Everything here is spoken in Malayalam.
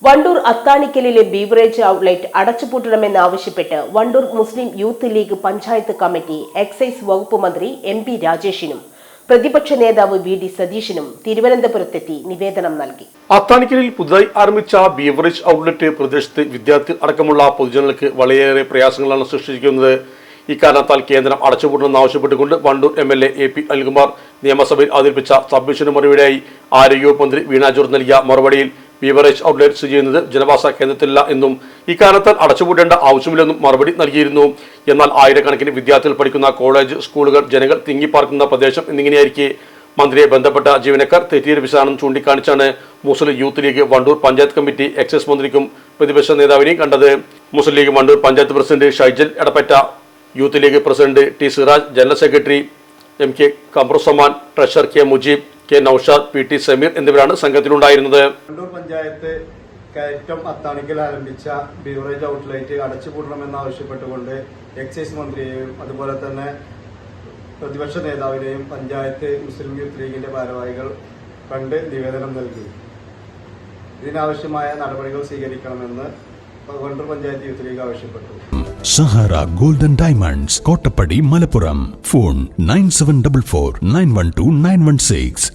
വണ്ടൂർ അത്താണിക്കലിലെ ബീവറേജ് ഔട്ട്ലെറ്റ് അടച്ചുപൂട്ടണമെന്നാവശ്യപ്പെട്ട് വണ്ടൂർ മുസ്ലിം യൂത്ത് ലീഗ് പഞ്ചായത്ത് കമ്മിറ്റി എക്സൈസ് വകുപ്പ് മന്ത്രി എം.പി. രാജേഷിനും പ്രതിപക്ഷ നേതാവ് വി.ഡി. സതീശനും തിരുവനന്തപുരത്തെത്തി നിവേദനം നൽകി. അത്താണിക്കലിൽ പുതുതായി ആരംഭിച്ച ബീവറേജ് ഔട്ട്ലെറ്റ് പ്രദേശത്ത് വിദ്യാർത്ഥി അടക്കമുള്ള പൊതുജനങ്ങൾക്ക് വളരെയേറെ പ്രയാസങ്ങളാണ് സൃഷ്ടിച്ചിരിക്കുന്നത്. ഇക്കാരണത്താൽ കേന്ദ്രം അടച്ചുപൂട്ടണമെന്നാവശ്യപ്പെട്ടുകൊണ്ട് വണ്ടൂർ എം.എൽ.എ. എ.പി. അനിൽകുമാർ നിയമസഭയിൽ അവതരിപ്പിച്ച സബ്മിഷന് മറുപടിയായി ആരോഗ്യ മന്ത്രി വീണ ജോർജ് നൽകിയ മറുപടിയിൽ ബീവറേജ് ഔട്ട്ലെറ്റ് സ്ഥിതി ചെയ്യുന്നത് ജനവാസ കേന്ദ്രത്തിലല്ല എന്നും ഇക്കാരണത്താൽ അടച്ചുപൂട്ടേണ്ട ആവശ്യമില്ലെന്നും മറുപടി നൽകിയിരുന്നു. എന്നാൽ ആയിരക്കണക്കിന് വിദ്യാർത്ഥികൾ പഠിക്കുന്ന കോളേജ്, സ്കൂളുകൾ, ജനങ്ങൾ തിങ്ങിപ്പാർക്കുന്ന പ്രദേശം എന്നിങ്ങനെയായിരിക്കെ മന്ത്രിയെ ബന്ധപ്പെട്ട ജീവനക്കാർ തെറ്റിദ്ധരിപ്പിച്ചതാണെന്ന് ചൂണ്ടിക്കാണിച്ചാണ് മുസ്ലിം യൂത്ത് ലീഗ് വണ്ടൂർ പഞ്ചായത്ത് കമ്മിറ്റി എക്സൈസ് മന്ത്രിക്കും പ്രതിപക്ഷ നേതാവിനെയും കണ്ടത്. Muslim League Wandoor panchayat president Shaijal Edappatta, Youth League president T Siraj, general secretary M K. Kamaruzzaman, treasurer K Mujeeb, K Naushad, P T. Sameer എന്നിവരാണ് സംഘത്തിലുണ്ടായിരുന്നത്. വണ്ടൂർ പഞ്ചായത്ത് കയറ്റം അത്താണിക്കൽ ആരംഭിച്ച ബീവറേജ് ഔട്ട്ലെറ്റ് അടച്ചുപൂട്ടണമെന്നാവശ്യപ്പെട്ടുകൊണ്ട് എക്സൈസ് മന്ത്രിയെയും അതുപോലെ തന്നെ പ്രതിപക്ഷ നേതാവിനെയും പഞ്ചായത്ത് മുസ്ലിം യൂത്ത് ലീഗിന്റെ ഭാരവാഹികൾ കണ്ട് നിവേദനം നൽകി. ഇതിനാവശ്യമായ നടപടികൾ സ്വീകരിക്കണമെന്ന് വണ്ടൂർ പഞ്ചായത്ത് യൂത്ത് ലീഗ് ആവശ്യപ്പെട്ടു. Sahara golden diamonds, Kottappadi, Malappuram. Phone 9744 912 916.